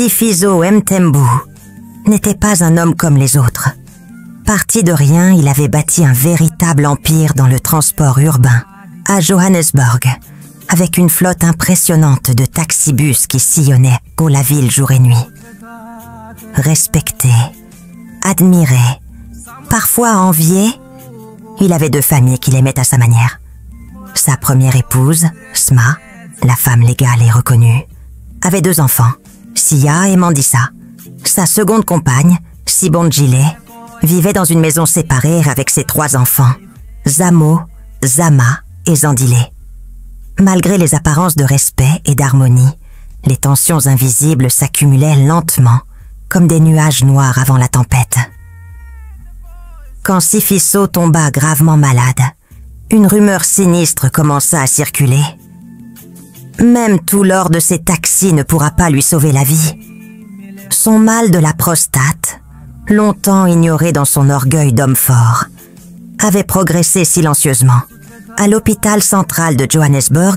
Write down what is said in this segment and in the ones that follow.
Sifiso Mthembu n'était pas un homme comme les autres. Parti de rien, il avait bâti un véritable empire dans le transport urbain, à Johannesburg, avec une flotte impressionnante de taxibus qui sillonnaient la ville jour et nuit. Respecté, admiré, parfois envié, il avait 2 familles qu'il aimait à sa manière. Sa première épouse, Sma, la femme légale et reconnue, avait 2 enfants, Sia et Mandisa. Sa seconde compagne, Sibongile, vivait dans une maison séparée avec ses 3 enfants, Zamo, Zama et Zandile. Malgré les apparences de respect et d'harmonie, les tensions invisibles s'accumulaient lentement, comme des nuages noirs avant la tempête. Quand Sifiso tomba gravement malade, une rumeur sinistre commença à circuler. Même tout l'or de ses taxis ne pourra pas lui sauver la vie. Son mal de la prostate, longtemps ignoré dans son orgueil d'homme fort, avait progressé silencieusement. À l'hôpital central de Johannesburg,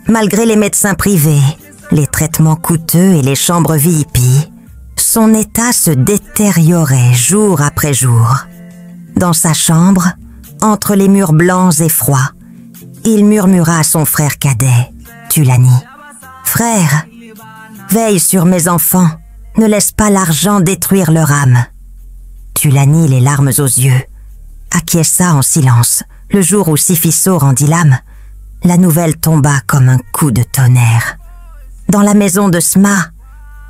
malgré les médecins privés, les traitements coûteux et les chambres VIP, son état se détériorait jour après jour. Dans sa chambre, entre les murs blancs et froids, il murmura à son frère cadet, Thulani. « Frère, veille sur mes enfants, ne laisse pas l'argent détruire leur âme. » Thulani, les larmes aux yeux, acquiesça en silence. Le jour où Sifiso rendit l'âme, la nouvelle tomba comme un coup de tonnerre. Dans la maison de Sma,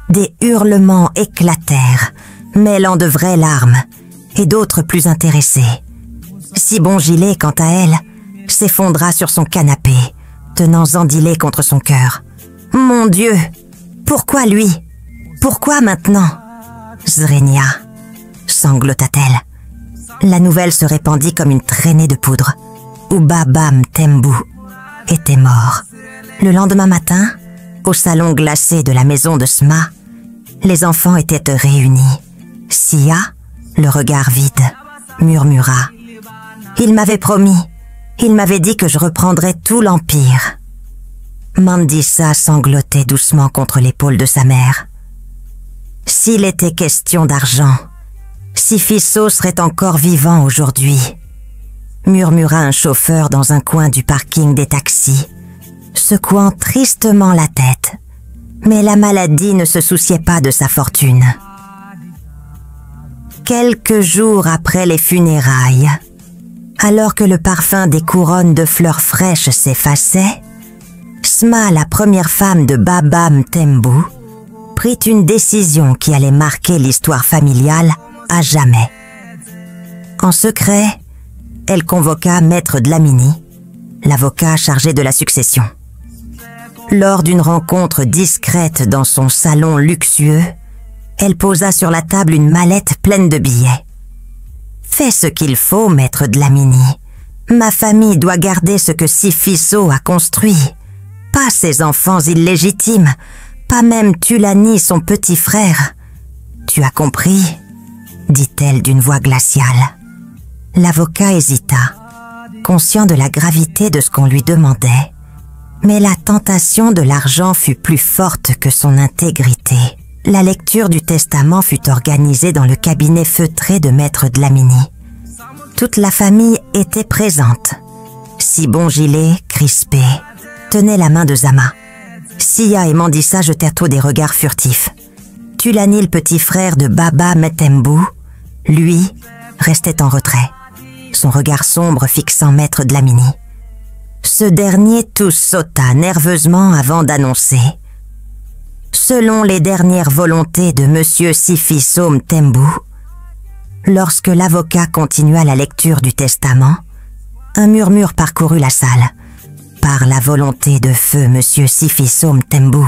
des hurlements éclatèrent, mêlant de vraies larmes et d'autres plus intéressées. Sibongile, quant à elle, s'effondra sur son canapé, tenant Zandile contre son cœur. « Mon Dieu! Pourquoi lui? Pourquoi maintenant? » Zrenia, sanglota-t-elle. La nouvelle se répandit comme une traînée de poudre. Baba Mthembu était mort. Le lendemain matin, au salon glacé de la maison de Sma, les enfants étaient réunis. Sia, le regard vide, murmura. « Il m'avait promis, il m'avait dit que je reprendrais tout l'empire. » Mandisa sanglotait doucement contre l'épaule de sa mère. S'il était question d'argent, Sifiso serait encore vivant aujourd'hui, murmura un chauffeur dans un coin du parking des taxis, secouant tristement la tête. Mais la maladie ne se souciait pas de sa fortune. Quelques jours après les funérailles, alors que le parfum des couronnes de fleurs fraîches s'effaçait, Sma, la première femme de Baba Mthembu, prit une décision qui allait marquer l'histoire familiale à jamais. En secret, elle convoqua Maître Dlamini, l'avocat chargé de la succession. Lors d'une rencontre discrète dans son salon luxueux, elle posa sur la table une mallette pleine de billets. « Fais ce qu'il faut, Maître Dlamini. Ma famille doit garder ce que Sifiso a construit. Pas ses enfants illégitimes, pas même Thulani, son petit frère. Tu as compris ?» dit-elle d'une voix glaciale. L'avocat hésita, conscient de la gravité de ce qu'on lui demandait. Mais la tentation de l'argent fut plus forte que son intégrité. La lecture du testament fut organisée dans le cabinet feutré de Maître Dlamini. Toute la famille était présente. Sibongile, crispé, tenait la main de Zama. Sia et Mandisa jetèrent des regards furtifs. Thulani, le petit frère de Baba Mthembu, lui, restait en retrait, son regard sombre fixant Maître Dlamini. Ce dernier tout sauta nerveusement avant d'annoncer. Selon les dernières volontés de Monsieur Sifiso Mthembu, lorsque l'avocat continua la lecture du testament, un murmure parcourut la salle. Par la volonté de feu Monsieur Sifiso Mthembu,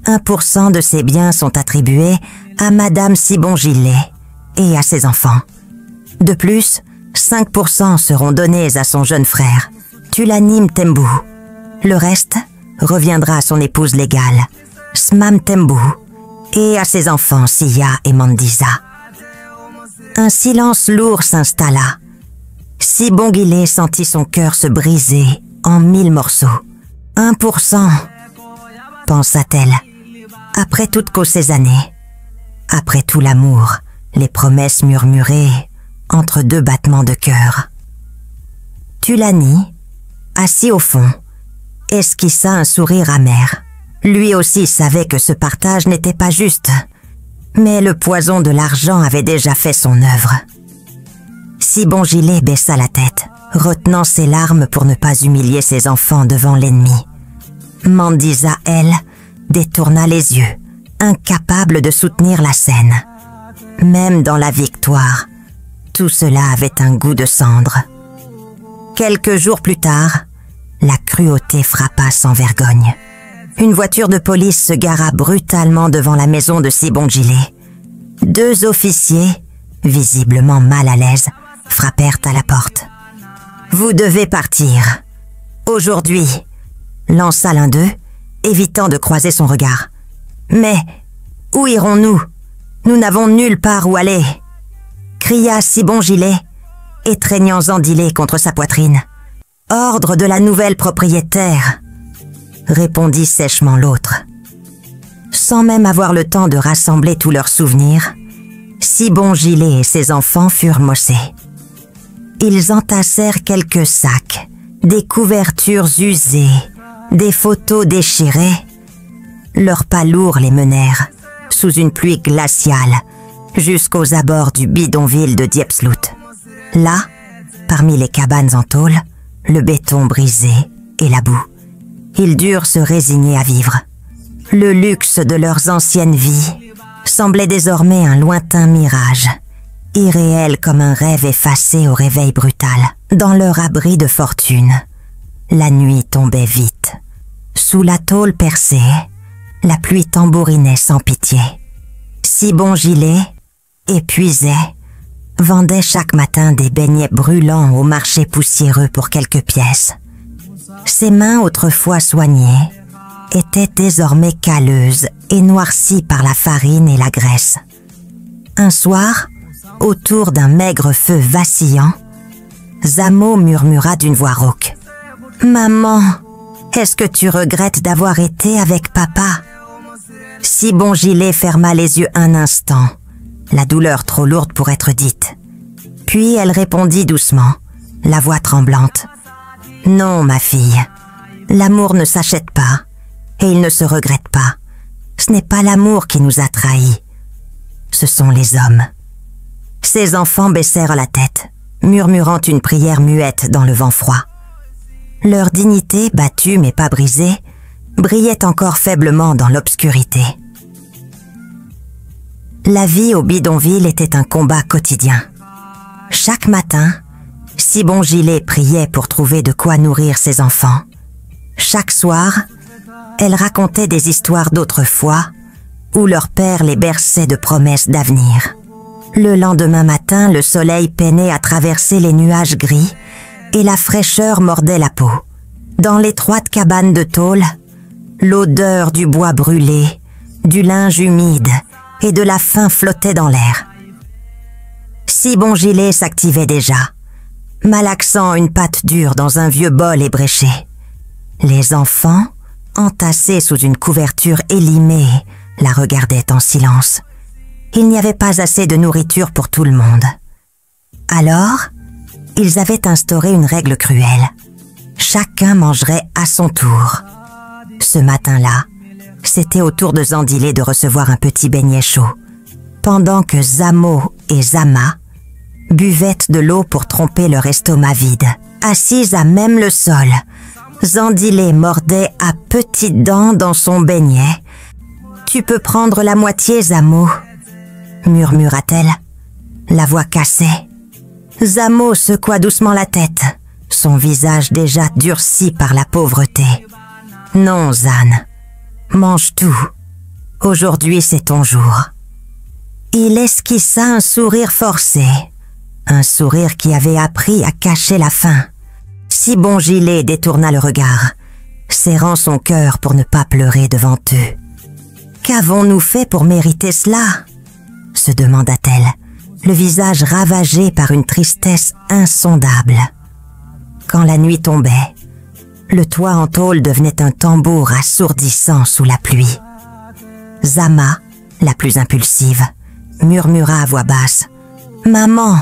1% de ses biens sont attribués à Madame Sibongile et à ses enfants. De plus, 5% seront donnés à son jeune frère, Thulani Mthembu. Le reste reviendra à son épouse légale, Sma Mthembu, et à ses enfants Sia et Mandisa. Un silence lourd s'installa. Sibongile sentit son cœur se briser en 1000 morceaux. 1%, pensa-t-elle. Après toutes ces années, après tout l'amour, les promesses murmurées entre deux battements de cœur. Tulani, assis au fond, esquissa un sourire amer. Lui aussi savait que ce partage n'était pas juste, mais le poison de l'argent avait déjà fait son œuvre. Sibonjilé baissa la tête, retenant ses larmes pour ne pas humilier ses enfants devant l'ennemi. Mandisa, elle, détourna les yeux, incapable de soutenir la scène. Même dans la victoire, tout cela avait un goût de cendre. Quelques jours plus tard, la cruauté frappa sans vergogne. Une voiture de police se gara brutalement devant la maison de Sibonjilé. 2 officiers, visiblement mal à l'aise, frappèrent à la porte. « Vous devez partir. Aujourd'hui », lança l'un d'eux, évitant de croiser son regard. « Mais où irons-nous? Nous n'avons nulle part où aller » cria Sibonjilé, étreignant Zandilé contre sa poitrine. « Ordre de la nouvelle propriétaire » répondit sèchement l'autre. Sans même avoir le temps de rassembler tous leurs souvenirs, Sibonjilé et ses enfants furent maussés. Ils entassèrent quelques sacs, des couvertures usées, des photos déchirées. Leurs pas lourds les menèrent, sous une pluie glaciale, jusqu'aux abords du bidonville de Diepsloot. Là, parmi les cabanes en tôle, le béton brisé et la boue, ils durent se résigner à vivre. Le luxe de leurs anciennes vies semblait désormais un lointain mirage, irréel comme un rêve effacé au réveil brutal. Dans leur abri de fortune, la nuit tombait vite. Sous la tôle percée, la pluie tambourinait sans pitié. Sibonjilé, épuisé, vendait chaque matin des beignets brûlants au marché poussiéreux pour quelques pièces. Ses mains autrefois soignées étaient désormais calleuses et noircies par la farine et la graisse. Un soir, autour d'un maigre feu vacillant, Zamo murmura d'une voix rauque. « Maman, est-ce que tu regrettes d'avoir été avec papa ?» Sibonjilé ferma les yeux un instant, la douleur trop lourde pour être dite. Puis elle répondit doucement, la voix tremblante. « Non, ma fille, l'amour ne s'achète pas, et il ne se regrette pas. Ce n'est pas l'amour qui nous a trahis, ce sont les hommes. » Ses enfants baissèrent la tête, murmurant une prière muette dans le vent froid. Leur dignité, battue mais pas brisée, brillait encore faiblement dans l'obscurité. La vie au bidonville était un combat quotidien. Chaque matin, Sibonjilé priait pour trouver de quoi nourrir ses enfants. Chaque soir, elle racontait des histoires d'autrefois où leur père les berçait de promesses d'avenir. Le lendemain matin, le soleil peinait à traverser les nuages gris et la fraîcheur mordait la peau. Dans l'étroite cabane de tôle, l'odeur du bois brûlé, du linge humide et de la faim flottait dans l'air. Sibonjilé s'activait déjà, malaxant une pâte dure dans un vieux bol ébréché. Les enfants, entassés sous une couverture élimée, la regardaient en silence. Il n'y avait pas assez de nourriture pour tout le monde. Alors, ils avaient instauré une règle cruelle. Chacun mangerait à son tour. Ce matin-là, c'était au tour de Zandilé de recevoir un petit beignet chaud, pendant que Zamo et Zama buvaient de l'eau pour tromper leur estomac vide. Assise à même le sol, Zandilé mordait à petites dents dans son beignet. « Tu peux prendre la moitié, Zamo » murmura-t-elle, la voix cassée. Zamo secoua doucement la tête, son visage déjà durci par la pauvreté. « Non, Zan, mange tout. Aujourd'hui, c'est ton jour. » Il esquissa un sourire forcé, un sourire qui avait appris à cacher la faim. Sibonjilé détourna le regard, serrant son cœur pour ne pas pleurer devant eux. « Qu'avons-nous fait pour mériter cela ?» se demanda-t-elle, le visage ravagé par une tristesse insondable. Quand la nuit tombait, le toit en tôle devenait un tambour assourdissant sous la pluie. Zama, la plus impulsive, murmura à voix basse. « Maman,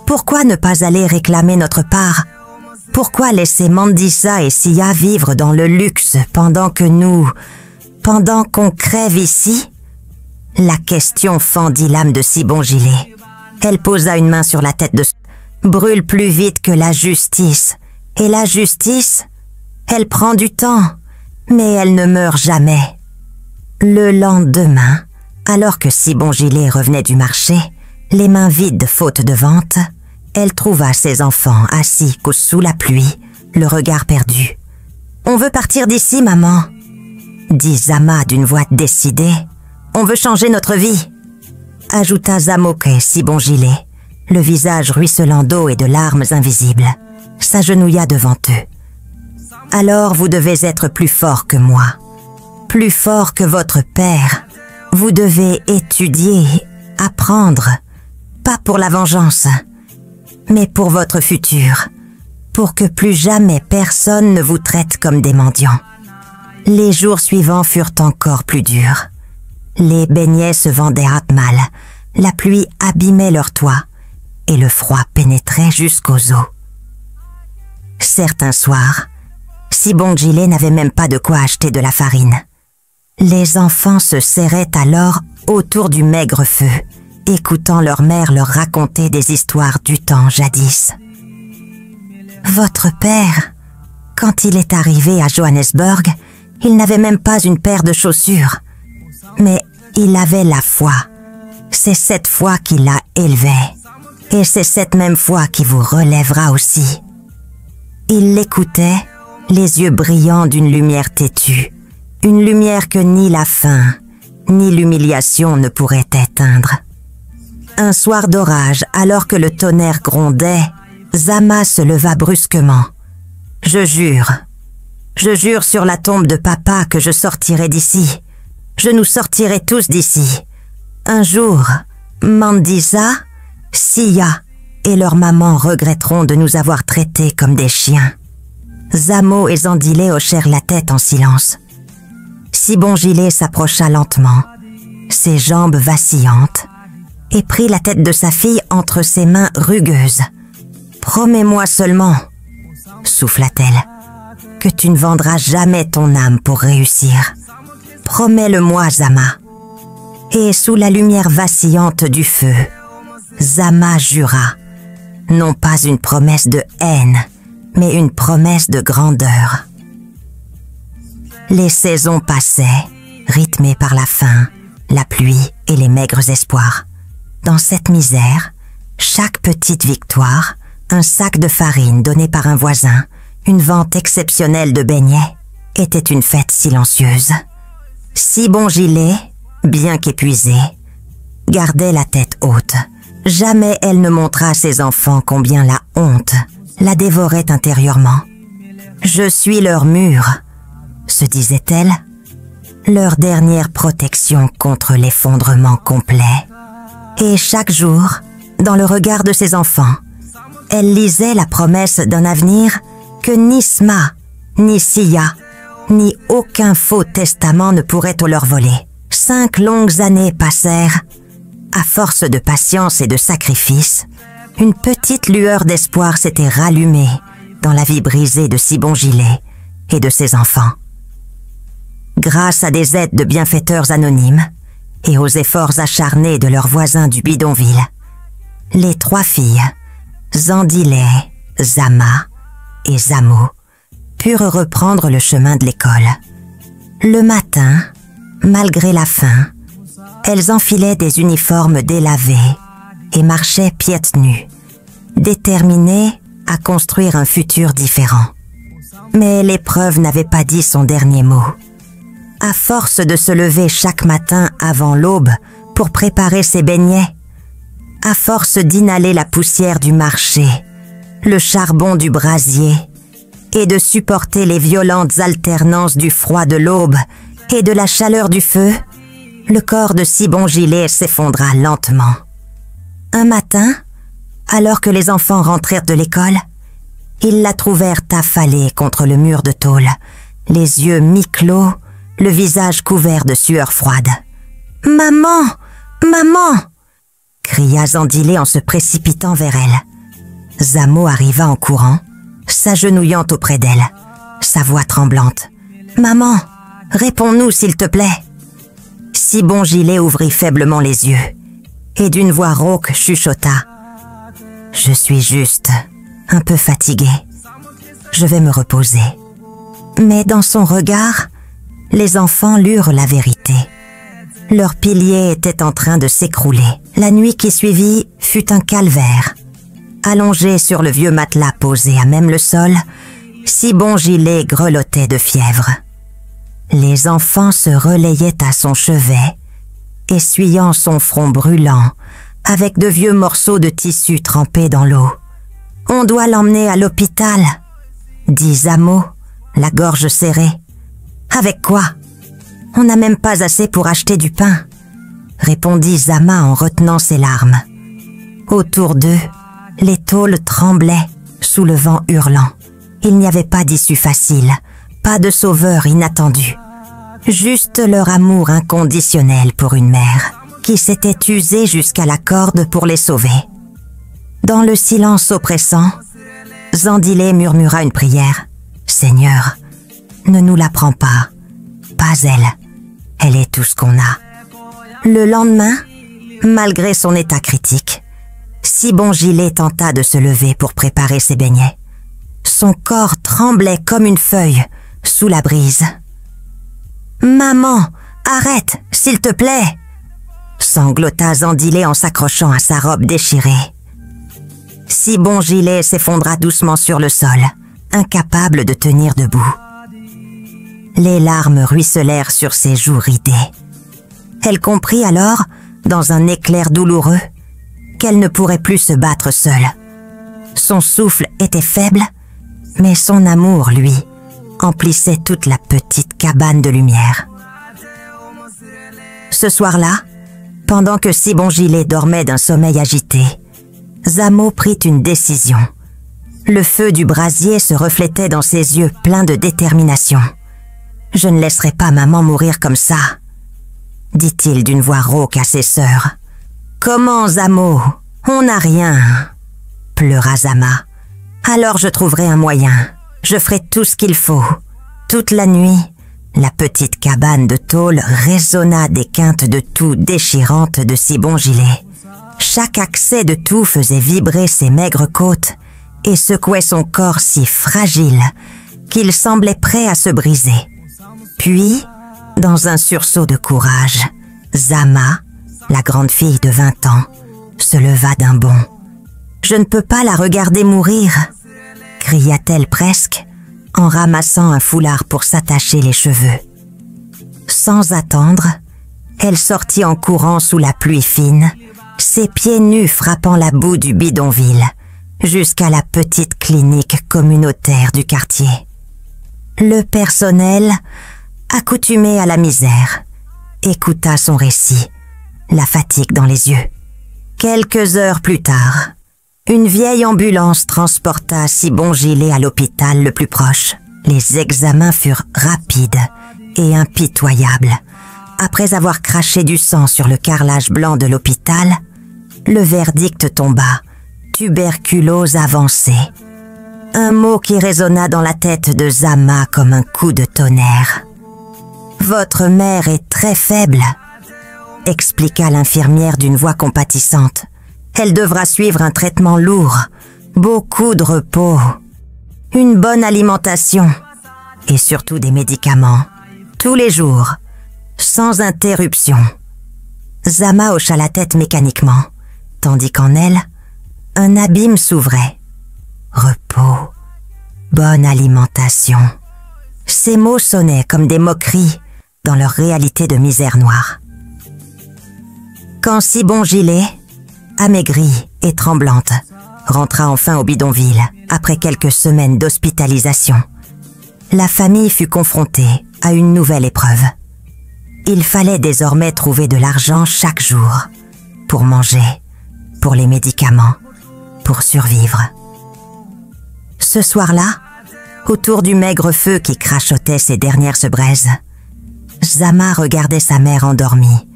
pourquoi ne pas aller réclamer notre part? Pourquoi laisser Mandisa et Sia vivre dans le luxe pendant qu'on crève ici ?» La question fendit l'âme de Sibonjilé. Elle posa une main sur la tête de « Brûle plus vite que la justice. Et la justice, elle prend du temps, mais elle ne meurt jamais. » Le lendemain, alors que Sibonjilé revenait du marché, les mains vides faute de vente, elle trouva ses enfants assis sous la pluie, le regard perdu. « On veut partir d'ici, maman, » dit Zama d'une voix décidée. « On veut changer notre vie, » ajouta Zamoke Sibonjilé, le visage ruisselant d'eau et de larmes invisibles, s'agenouilla devant eux. « Alors vous devez être plus fort que moi, plus fort que votre père. Vous devez étudier, apprendre, pas pour la vengeance, mais pour votre futur, pour que plus jamais personne ne vous traite comme des mendiants. » Les jours suivants furent encore plus durs. Les beignets se vendaient mal, la pluie abîmait leurs toits, et le froid pénétrait jusqu'aux os. Certains soirs, Sibonjilé n'avait même pas de quoi acheter de la farine. Les enfants se serraient alors autour du maigre feu, écoutant leur mère leur raconter des histoires du temps jadis. « Votre père, quand il est arrivé à Johannesburg, il n'avait même pas une paire de chaussures. Mais il avait la foi. C'est cette foi qui l'a élevé. Et c'est cette même foi qui vous relèvera aussi. » Il l'écoutait, les yeux brillants d'une lumière têtue. Une lumière que ni la faim, ni l'humiliation ne pourraient éteindre. Un soir d'orage, alors que le tonnerre grondait, Zama se leva brusquement. « Je jure sur la tombe de papa que je sortirai d'ici. Je nous sortirai tous d'ici. Un jour, Mandisa, Sia et leur maman regretteront de nous avoir traités comme des chiens. » Zamo et Zandilé hochèrent la tête en silence. Sibonjilé s'approcha lentement, ses jambes vacillantes, et prit la tête de sa fille entre ses mains rugueuses. « Promets-moi seulement, » souffla-t-elle, « que tu ne vendras jamais ton âme pour réussir. Promets-le-moi, Zama. » Et sous la lumière vacillante du feu, Zama jura, non pas une promesse de haine, mais une promesse de grandeur. Les saisons passaient, rythmées par la faim, la pluie et les maigres espoirs. Dans cette misère, chaque petite victoire, un sac de farine donné par un voisin, une vente exceptionnelle de beignets, était une fête silencieuse. Sibonjilé, bien qu'épuisée, gardait la tête haute. Jamais elle ne montra à ses enfants combien la honte la dévorait intérieurement. « Je suis leur mur », se disait-elle, leur dernière protection contre l'effondrement complet. Et chaque jour, dans le regard de ses enfants, elle lisait la promesse d'un avenir que ni Sma, ni Sia, ni aucun faux testament ne pourrait leur voler. 5 longues années passèrent. À force de patience et de sacrifice, une petite lueur d'espoir s'était rallumée dans la vie brisée de Sibonjilé et de ses enfants. Grâce à des aides de bienfaiteurs anonymes et aux efforts acharnés de leurs voisins du bidonville, les 3 filles, Zandilé, Zama et Zamo, purent reprendre le chemin de l'école. Le matin, malgré la faim, elles enfilaient des uniformes délavés et marchaient pieds nus, déterminées à construire un futur différent. Mais l'épreuve n'avait pas dit son dernier mot. À force de se lever chaque matin avant l'aube pour préparer ses beignets, à force d'inhaler la poussière du marché, le charbon du brasier, et de supporter les violentes alternances du froid de l'aube et de la chaleur du feu, le corps de Sibonjilé s'effondra lentement. Un matin, alors que les enfants rentrèrent de l'école, ils la trouvèrent affalée contre le mur de tôle, les yeux mi-clos, le visage couvert de sueur froide. Maman! Maman! Cria Zandilé en se précipitant vers elle. Zamo arriva en courant, s'agenouillant auprès d'elle, sa voix tremblante. Maman, réponds-nous s'il te plaît. Sibon-Gilé ouvrit faiblement les yeux et d'une voix rauque chuchota. Je suis juste un peu fatiguée. Je vais me reposer. Mais dans son regard, les enfants lurent la vérité. Leur pilier était en train de s'écrouler. La nuit qui suivit fut un calvaire. Allongé sur le vieux matelas posé à même le sol, Sibon-Gilé grelottait de fièvre. Les enfants se relayaient à son chevet, essuyant son front brûlant avec de vieux morceaux de tissu trempés dans l'eau. « On doit l'emmener à l'hôpital », dit Zamo, la gorge serrée. « Avec quoi ? On n'a même pas assez pour acheter du pain », répondit Zama en retenant ses larmes. Autour d'eux, les tôles tremblaient sous le vent hurlant. Il n'y avait pas d'issue facile, pas de sauveur inattendu. Juste leur amour inconditionnel pour une mère qui s'était usée jusqu'à la corde pour les sauver. Dans le silence oppressant, Zandilé murmura une prière. « Seigneur, ne nous la prends pas. Pas elle. Elle est tout ce qu'on a. » Le lendemain, malgré son état critique, Sibon-Gilé tenta de se lever pour préparer ses beignets. Son corps tremblait comme une feuille sous la brise. « Maman, arrête, s'il te plaît !» sanglota Zandilé en s'accrochant à sa robe déchirée. Sibon-Gilé s'effondra doucement sur le sol, incapable de tenir debout. Les larmes ruisselèrent sur ses joues ridées. Elle comprit alors, dans un éclair douloureux, qu'elle ne pourrait plus se battre seule. Son souffle était faible, mais son amour, lui, emplissait toute la petite cabane de lumière. Ce soir-là, pendant que Sibon-Gilé dormait d'un sommeil agité, Zamo prit une décision. Le feu du brasier se reflétait dans ses yeux pleins de détermination. « Je ne laisserai pas maman mourir comme ça », dit-il d'une voix rauque à ses sœurs. « Comment, Zamo? On n'a rien » pleura Zama. « Alors je trouverai un moyen. Je ferai tout ce qu'il faut. » Toute la nuit, la petite cabane de tôle résonna des quintes de toux déchirantes de Sibon-Gilé. Chaque accès de toux faisait vibrer ses maigres côtes et secouait son corps si fragile qu'il semblait prêt à se briser. Puis, dans un sursaut de courage, Zama, la grande fille de 20 ans, se leva d'un bond. « Je ne peux pas la regarder mourir !» cria-t-elle presque, en ramassant un foulard pour s'attacher les cheveux. Sans attendre, elle sortit en courant sous la pluie fine, ses pieds nus frappant la boue du bidonville, jusqu'à la petite clinique communautaire du quartier. Le personnel, accoutumé à la misère, écouta son récit, la fatigue dans les yeux. Quelques heures plus tard, une vieille ambulance transporta Sibon-Gilé à l'hôpital le plus proche. Les examens furent rapides et impitoyables. Après avoir craché du sang sur le carrelage blanc de l'hôpital, le verdict tomba. Tuberculose avancée. Un mot qui résonna dans la tête de Zama comme un coup de tonnerre. « Votre mère est très faible », expliqua l'infirmière d'une voix compatissante. « Elle devra suivre un traitement lourd, beaucoup de repos, une bonne alimentation et surtout des médicaments, tous les jours, sans interruption. » Zama hocha la tête mécaniquement, tandis qu'en elle, un abîme s'ouvrait. Repos, bonne alimentation. Ces mots sonnaient comme des moqueries dans leur réalité de misère noire. Quand Sibon-Gilé, amaigrie et tremblante, rentra enfin au bidonville après quelques semaines d'hospitalisation, la famille fut confrontée à une nouvelle épreuve. Il fallait désormais trouver de l'argent chaque jour pour manger, pour les médicaments, pour survivre. Ce soir-là, autour du maigre feu qui crachotait ses dernières braises, Zama regardait sa mère endormie,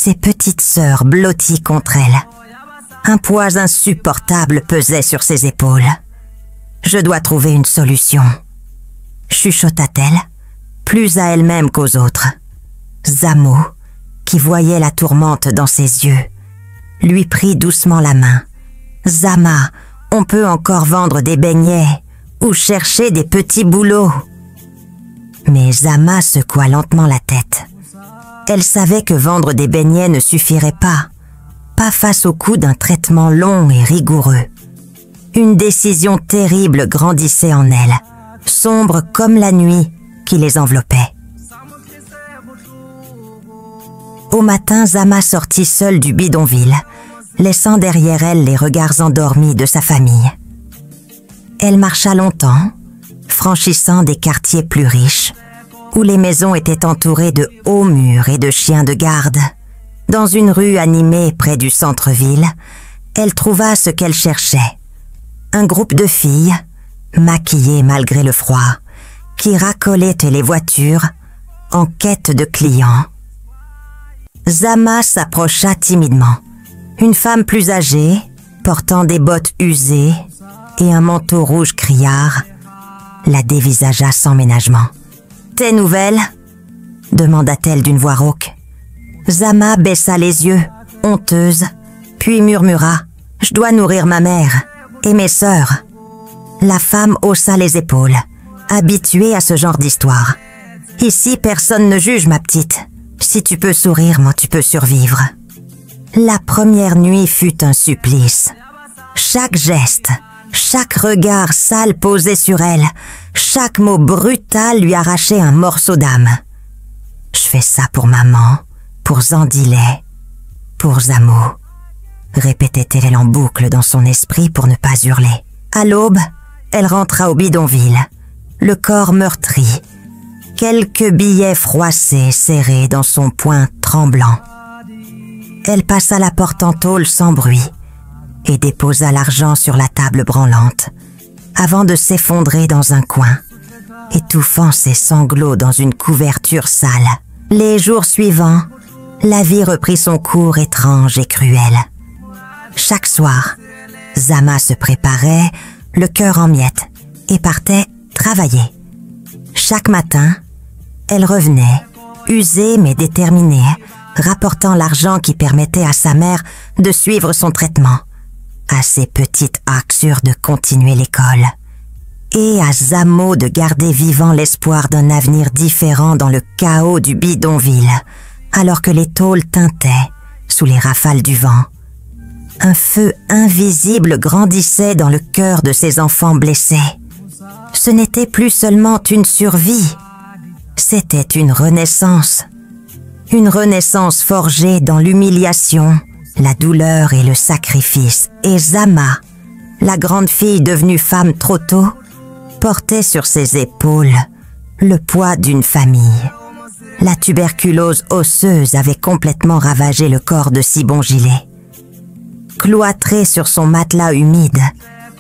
Ses petites sœurs blotties contre elle. Un poids insupportable pesait sur ses épaules. « Je dois trouver une solution », chuchota-t-elle, plus à elle-même qu'aux autres. Zamo, qui voyait la tourmente dans ses yeux, lui prit doucement la main. « Zama, on peut encore vendre des beignets ou chercher des petits boulots. » Mais Zama secoua lentement la tête. Elle savait que vendre des beignets ne suffirait pas face au coup d'un traitement long et rigoureux. Une décision terrible grandissait en elle, sombre comme la nuit qui les enveloppait. Au matin, Zama sortit seule du bidonville, laissant derrière elle les regards endormis de sa famille. Elle marcha longtemps, franchissant des quartiers plus riches, où les maisons étaient entourées de hauts murs et de chiens de garde. Dans une rue animée près du centre-ville, elle trouva ce qu'elle cherchait. Un groupe de filles, maquillées malgré le froid, qui racolaient les voitures en quête de clients. Zama s'approcha timidement. Une femme plus âgée, portant des bottes usées et un manteau rouge criard, la dévisagea sans ménagement. « Tes nouvelles ?» demanda-t-elle d'une voix rauque. Zama baissa les yeux, honteuse, puis murmura « Je dois nourrir ma mère et mes sœurs. » La femme haussa les épaules, habituée à ce genre d'histoire. « Ici, personne ne juge, ma petite. Si tu peux sourire, moi tu peux survivre. » La première nuit fut un supplice. Chaque geste, chaque regard sale posé sur elle, chaque mot brutal lui arrachait un morceau d'âme. « Je fais ça pour maman, pour Zandilet, pour Zamo, » répétait-elle en boucle dans son esprit pour ne pas hurler. À l'aube, elle rentra au bidonville, le corps meurtri, quelques billets froissés serrés dans son poing tremblant. Elle passa la porte en tôle sans bruit et déposa l'argent sur la table branlante, avant de s'effondrer dans un coin, étouffant ses sanglots dans une couverture sale. Les jours suivants, la vie reprit son cours étrange et cruel. Chaque soir, Zama se préparait, le cœur en miettes, et partait travailler. Chaque matin, elle revenait, usée mais déterminée, rapportant l'argent qui permettait à sa mère de suivre son traitement, à ses petites Aksur de continuer l'école, et à Zamo de garder vivant l'espoir d'un avenir différent dans le chaos du bidonville, alors que les tôles tintaient sous les rafales du vent. Un feu invisible grandissait dans le cœur de ces enfants blessés. Ce n'était plus seulement une survie, c'était une renaissance. Une renaissance forgée dans l'humiliation, la douleur et le sacrifice. Et Zama, la grande fille devenue femme trop tôt, portait sur ses épaules le poids d'une famille. La tuberculose osseuse avait complètement ravagé le corps de Sibon Gilet. Cloîtrée sur son matelas humide,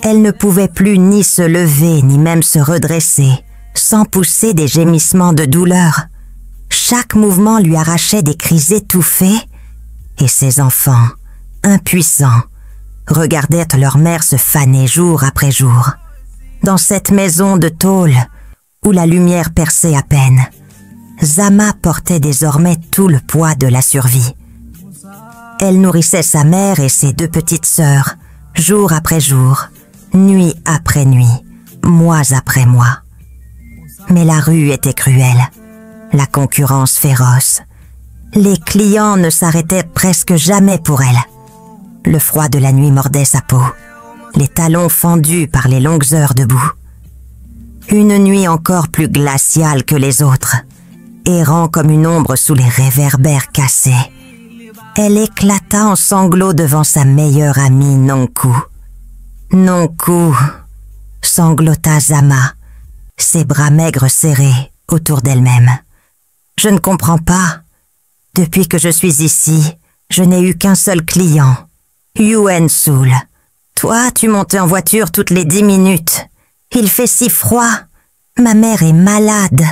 elle ne pouvait plus ni se lever ni même se redresser, sans pousser des gémissements de douleur. Chaque mouvement lui arrachait des cris étouffés, et ses enfants, impuissants, regardaient leur mère se faner jour après jour. Dans cette maison de tôle, où la lumière perçait à peine, Zama portait désormais tout le poids de la survie. Elle nourrissait sa mère et ses deux petites sœurs, jour après jour, nuit après nuit, mois après mois. Mais la rue était cruelle, la concurrence féroce. Les clients ne s'arrêtaient presque jamais pour elle. Le froid de la nuit mordait sa peau, les talons fendus par les longues heures debout. Une nuit encore plus glaciale que les autres, errant comme une ombre sous les réverbères cassés. Elle éclata en sanglots devant sa meilleure amie Nonkou. « Nonkou !» sanglota Zama, ses bras maigres serrés autour d'elle-même. « Je ne comprends pas. Depuis que je suis ici, je n'ai eu qu'un seul client, Yuen Soul. Toi, tu montes en voiture toutes les 10 minutes. Il fait si froid. Ma mère est malade.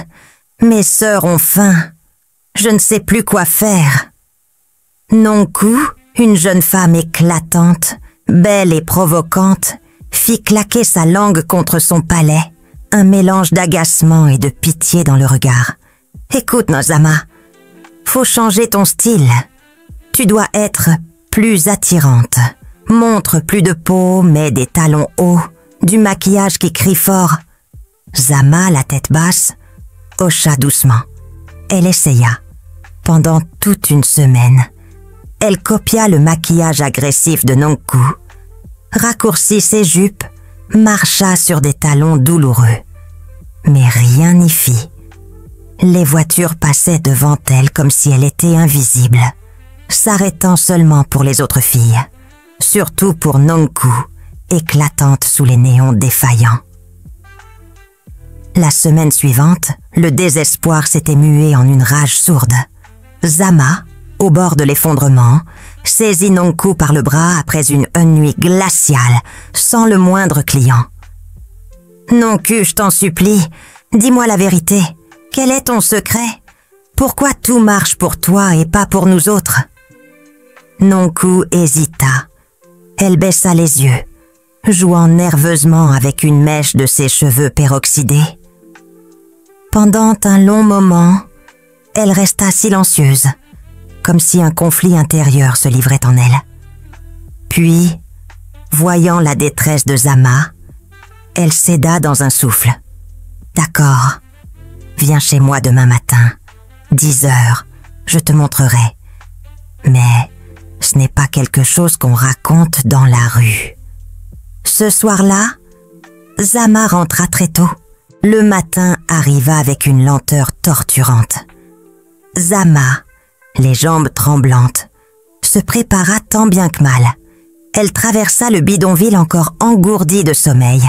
Mes sœurs ont faim. Je ne sais plus quoi faire. » Nonkou, une jeune femme éclatante, belle et provocante, fit claquer sa langue contre son palais, un mélange d'agacement et de pitié dans le regard. « Écoute, Nozama, faut changer ton style. Tu dois être plus attirante. Montre plus de peau, mets des talons hauts, du maquillage qui crie fort. » Zama, la tête basse, hocha doucement. Elle essaya. Pendant toute une semaine, elle copia le maquillage agressif de Nonkou, raccourcit ses jupes, marcha sur des talons douloureux. Mais rien n'y fit. Les voitures passaient devant elle comme si elle était invisible, s'arrêtant seulement pour les autres filles, surtout pour Nonkou, éclatante sous les néons défaillants. La semaine suivante, le désespoir s'était mué en une rage sourde. Zama, au bord de l'effondrement, saisit Nonkou par le bras après une nuit glaciale, sans le moindre client. « Nonkou, je t'en supplie, dis-moi la vérité. Quel est ton secret? Pourquoi tout marche pour toi et pas pour nous autres ?» Nonkou hésita. Elle baissa les yeux, jouant nerveusement avec une mèche de ses cheveux peroxydés. Pendant un long moment, elle resta silencieuse, comme si un conflit intérieur se livrait en elle. Puis, voyant la détresse de Zama, elle céda dans un souffle. « D'accord, viens chez moi demain matin, 10 heures, je te montrerai. Mais ce n'est pas quelque chose qu'on raconte dans la rue. » Ce soir-là, Zama rentra très tôt. Le matin arriva avec une lenteur torturante. Zama, les jambes tremblantes, se prépara tant bien que mal. Elle traversa le bidonville encore engourdi de sommeil,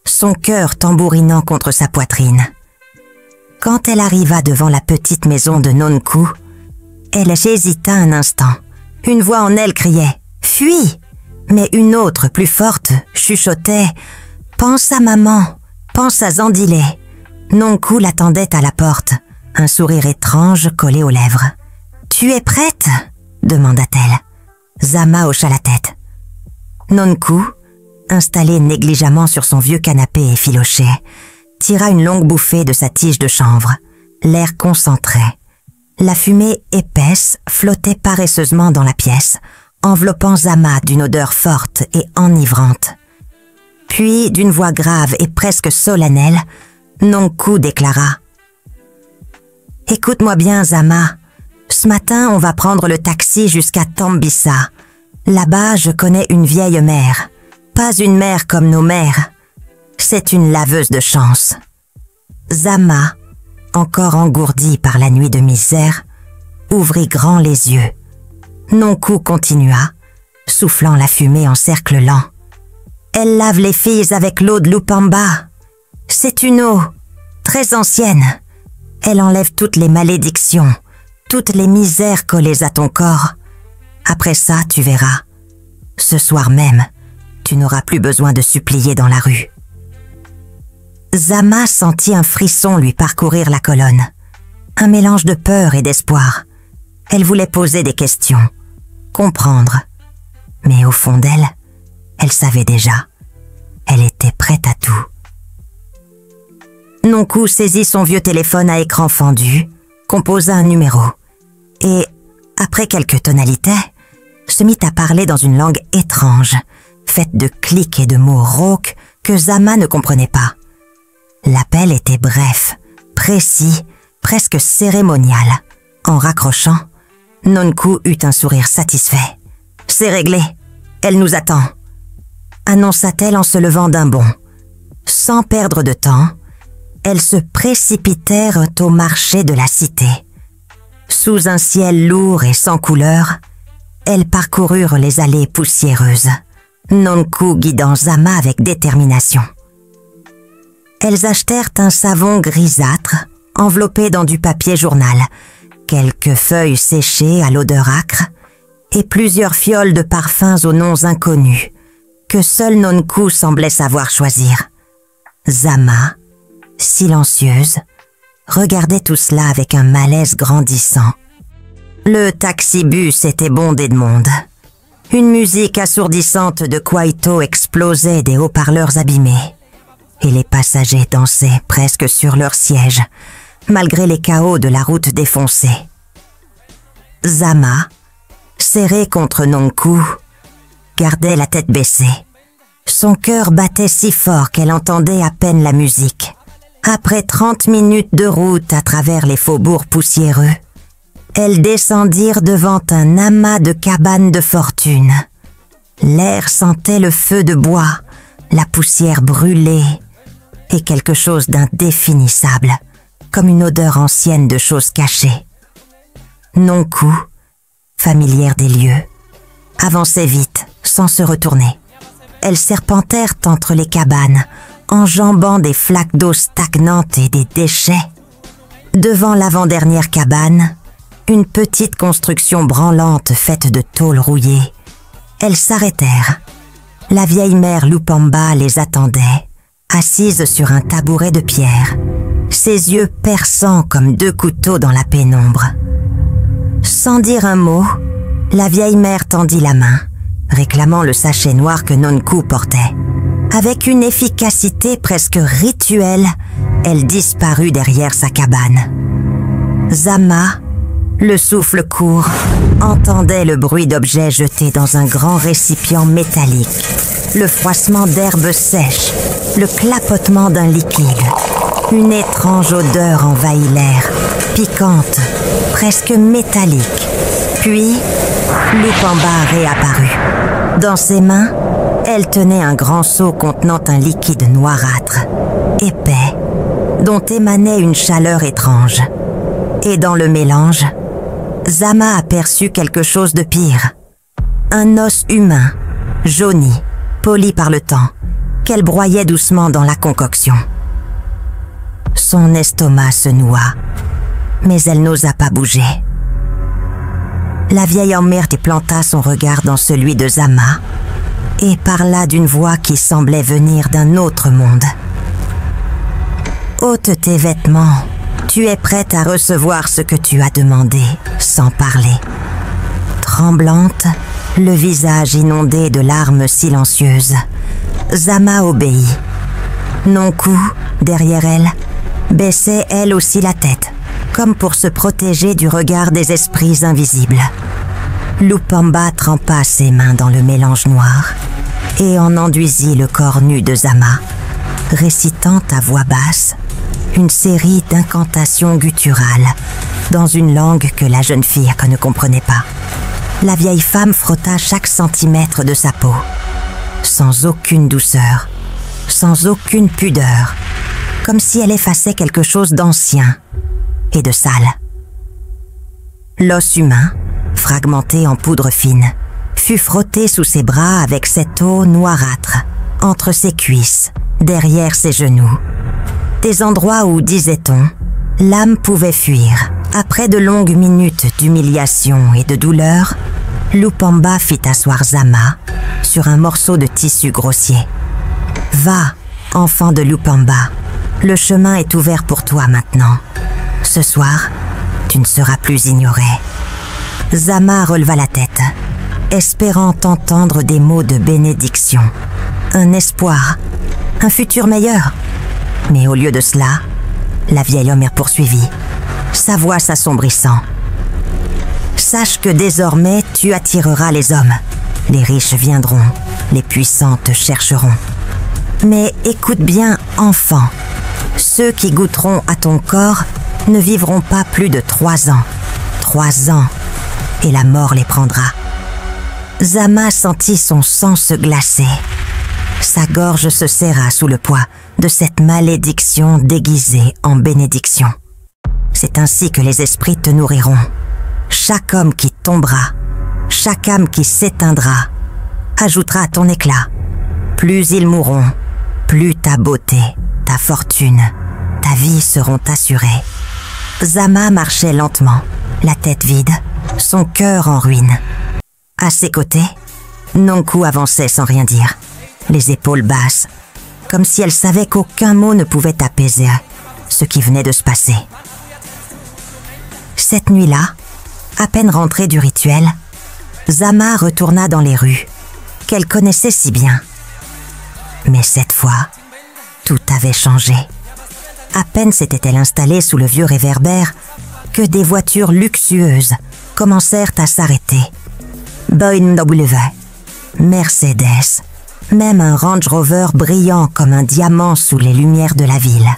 son cœur tambourinant contre sa poitrine. Quand elle arriva devant la petite maison de Nonkou, elle hésita un instant. Une voix en elle criait « Fuis !» Mais une autre, plus forte, chuchotait « Pense à maman, pense à Zandilé !» Nonkou l'attendait à la porte, un sourire étrange collé aux lèvres. « Tu es prête ?» demanda-t-elle. Zama hocha la tête. Nonkou, installée négligemment sur son vieux canapé effiloché, tira une longue bouffée de sa tige de chanvre, l'air concentré. La fumée épaisse flottait paresseusement dans la pièce, enveloppant Zama d'une odeur forte et enivrante. Puis, d'une voix grave et presque solennelle, Nonkou déclara « Écoute-moi bien, Zama. Ce matin, on va prendre le taxi jusqu'à Tambissa. Là-bas, je connais une vieille mère. Pas une mère comme nos mères. C'est une laveuse de chance. » Zama, encore engourdie par la nuit de misère, ouvrit grand les yeux. Nonkou continua, soufflant la fumée en cercle lent. « Elle lave les filles avec l'eau de Lupamba. C'est une eau très ancienne. Elle enlève toutes les malédictions, toutes les misères collées à ton corps. Après ça, tu verras. Ce soir même, tu n'auras plus besoin de supplier dans la rue. » Zama sentit un frisson lui parcourir la colonne. Un mélange de peur et d'espoir. Elle voulait poser des questions, comprendre. Mais au fond d'elle, elle savait déjà. Elle était prête à tout. Nonkou saisit son vieux téléphone à écran fendu, composa un numéro et, après quelques tonalités, se mit à parler dans une langue étrange, faite de clics et de mots rauques que Zama ne comprenait pas. L'appel était bref, précis, presque cérémonial. En raccrochant, Nonkou eut un sourire satisfait. « C'est réglé, elle nous attend », annonça-t-elle en se levant d'un bond. Sans perdre de temps, elles se précipitèrent au marché de la cité. Sous un ciel lourd et sans couleur, elles parcoururent les allées poussiéreuses, Nonkou guidant Zama avec détermination. Elles achetèrent un savon grisâtre, enveloppé dans du papier journal, quelques feuilles séchées à l'odeur âcre, et plusieurs fioles de parfums aux noms inconnus, que seul Nonkou semblait savoir choisir. Zama, silencieuse, regardait tout cela avec un malaise grandissant. Le taxi-bus était bondé de monde. Une musique assourdissante de kwaito explosait des haut-parleurs abîmés. Et les passagers dansaient presque sur leurs sièges, malgré les chaos de la route défoncée. Zama, serrée contre Nonkou, gardait la tête baissée. Son cœur battait si fort qu'elle entendait à peine la musique. Après 30 minutes de route à travers les faubourgs poussiéreux, elles descendirent devant un amas de cabanes de fortune. L'air sentait le feu de bois, la poussière brûlée et quelque chose d'indéfinissable, comme une odeur ancienne de choses cachées. Nonkou, familière des lieux, avançait vite, sans se retourner. Elles serpentèrent entre les cabanes, enjambant des flaques d'eau stagnantes et des déchets. Devant l'avant-dernière cabane, une petite construction branlante faite de tôle rouillée. Elles s'arrêtèrent. La vieille mère Lupamba les attendait, assise sur un tabouret de pierre, ses yeux perçants comme 2 couteaux dans la pénombre. Sans dire un mot, la vieille mère tendit la main, réclamant le sachet noir que Nonkou portait. Avec une efficacité presque rituelle, elle disparut derrière sa cabane. Zama, le souffle court, entendait le bruit d'objets jetés dans un grand récipient métallique, le froissement d'herbes sèches, le clapotement d'un liquide. Une étrange odeur envahit l'air, piquante, presque métallique. Puis, Lupamba réapparut. Dans ses mains, elle tenait un grand seau contenant un liquide noirâtre, épais, dont émanait une chaleur étrange. Et dans le mélange, Zama aperçut quelque chose de pire. Un os humain, jauni, poli par le temps, qu'elle broyait doucement dans la concoction. Son estomac se noua, mais elle n'osa pas bouger. La vieille emmerde planta son regard dans celui de Zama et parla d'une voix qui semblait venir d'un autre monde. « Ôte tes vêtements. Tu es prête à recevoir ce que tu as demandé, sans parler. » Tremblante, le visage inondé de larmes silencieuses, Zama obéit. Nonkou, derrière elle, baissait elle aussi la tête, comme pour se protéger du regard des esprits invisibles. Lupamba trempa ses mains dans le mélange noir et en enduisit le corps nu de Zama, récitant à voix basse une série d'incantations gutturales dans une langue que la jeune fille ne comprenait pas. La vieille femme frotta chaque centimètre de sa peau, sans aucune douceur, sans aucune pudeur, comme si elle effaçait quelque chose d'ancien et de sale. L'os humain, fragmenté en poudre fine, fut frotté sous ses bras avec cette eau noirâtre, entre ses cuisses, derrière ses genoux. Des endroits où, disait-on, l'âme pouvait fuir. Après de longues minutes d'humiliation et de douleur, Lupamba fit asseoir Zama sur un morceau de tissu grossier. « Va, enfant de Lupamba, le chemin est ouvert pour toi maintenant. Ce soir, tu ne seras plus ignoré. » Zama releva la tête, espérant entendre des mots de bénédiction, un espoir, un futur meilleur. Mais au lieu de cela, la vieille homme poursuivit, sa voix s'assombrissant. « Sache que désormais tu attireras les hommes. Les riches viendront, les puissants te chercheront. Mais écoute bien, enfant, ceux qui goûteront à ton corps ne vivront pas plus de 3 ans. 3 ans, et la mort les prendra. » Zama sentit son sang se glacer. Sa gorge se serra sous le poids de cette malédiction déguisée en bénédiction. C'est ainsi que les esprits te nourriront. Chaque homme qui tombera, chaque âme qui s'éteindra, ajoutera à ton éclat. Plus ils mourront, plus ta beauté, ta fortune, ta vie seront assurées. Zama marchait lentement, la tête vide, son cœur en ruine. À ses côtés, Nonkou avançait sans rien dire, les épaules basses, comme si elle savait qu'aucun mot ne pouvait apaiser ce qui venait de se passer. Cette nuit-là, À peine rentrée du rituel, Zama retourna dans les rues, qu'elle connaissait si bien. Mais cette fois, tout avait changé. À peine s'était-elle installée sous le vieux réverbère que des voitures luxueuses commencèrent à s'arrêter. BMW, Mercedes, même un Range Rover brillant comme un diamant sous les lumières de la ville.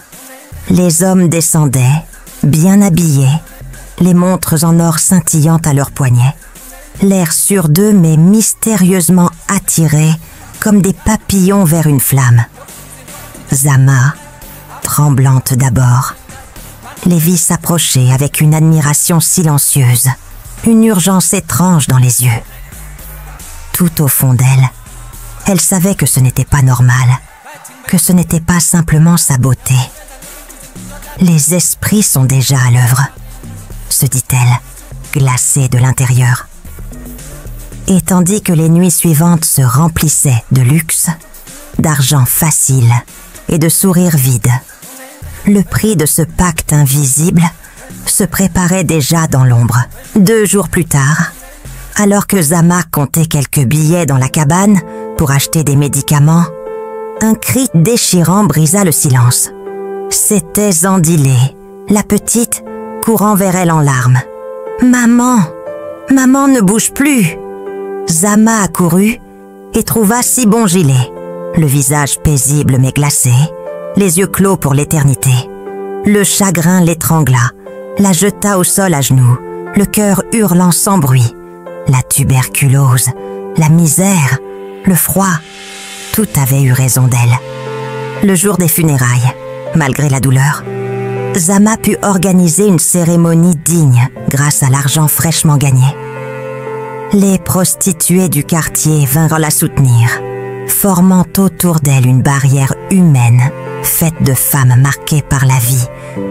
Les hommes descendaient, bien habillés, les montres en or scintillant à leurs poignets, l'air sûr d'eux mais mystérieusement attirés comme des papillons vers une flamme. Zama, tremblante d'abord, les vit s'approcher avec une admiration silencieuse, une urgence étrange dans les yeux. Tout au fond d'elle, elle savait que ce n'était pas normal, que ce n'était pas simplement sa beauté. Les esprits sont déjà à l'œuvre, se dit-elle, glacée de l'intérieur. Et tandis que les nuits suivantes se remplissaient de luxe, d'argent facile et de sourires vides, le prix de ce pacte invisible se préparait déjà dans l'ombre. 2 jours plus tard, alors que Zama comptait quelques billets dans la cabane pour acheter des médicaments, un cri déchirant brisa le silence. C'était Zandilé, la petite, courant vers elle en larmes. « Maman, maman ne bouge plus !» Zama accourut et trouva Sibongilé, le visage paisible mais glacé, les yeux clos pour l'éternité. Le chagrin l'étrangla, la jeta au sol à genoux, le cœur hurlant sans bruit. La tuberculose, la misère, le froid, tout avait eu raison d'elle. Le jour des funérailles, malgré la douleur, Zama put organiser une cérémonie digne grâce à l'argent fraîchement gagné. Les prostituées du quartier vinrent la soutenir, formant autour d'elle une barrière humaine, faite de femmes marquées par la vie,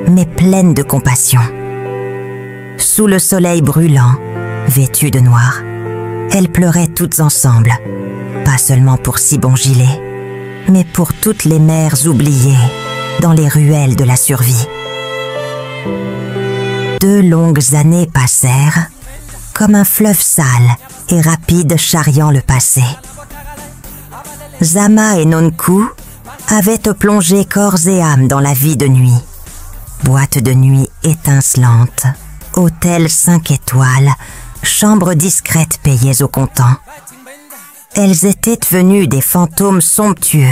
mais pleines de compassion. Sous le soleil brûlant, vêtues de noir, elles pleuraient toutes ensemble, pas seulement pour Sibongilé, mais pour toutes les mères oubliées dans les ruelles de la survie. 2 longues années passèrent, comme un fleuve sale et rapide charriant le passé. Zama et Nonkou avaient plongé corps et âme dans la vie de nuit. Boîte de nuit étincelante, hôtel 5 étoiles, chambres discrètes payées au comptant. Elles étaient devenues des fantômes somptueux,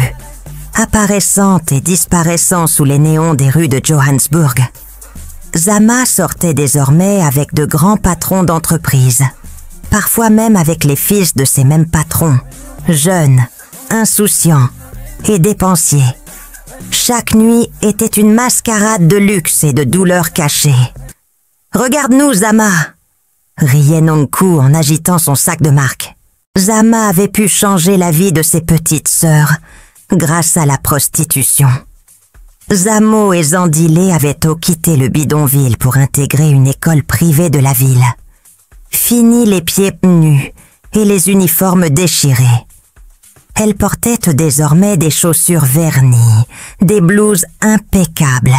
apparaissant et disparaissant sous les néons des rues de Johannesburg. Zama sortait désormais avec de grands patrons d'entreprise, parfois même avec les fils de ces mêmes patrons, jeunes, insouciants et dépensiers. Chaque nuit était une mascarade de luxe et de douleur cachée. « Regarde-nous, Zama !» riait Nonkou en agitant son sac de marque. Zama avait pu changer la vie de ses petites sœurs grâce à la prostitution. Zamo et Zandilé avaient quitté le bidonville pour intégrer une école privée de la ville. Fini les pieds nus et les uniformes déchirés. Elles portaient désormais des chaussures vernies, des blouses impeccables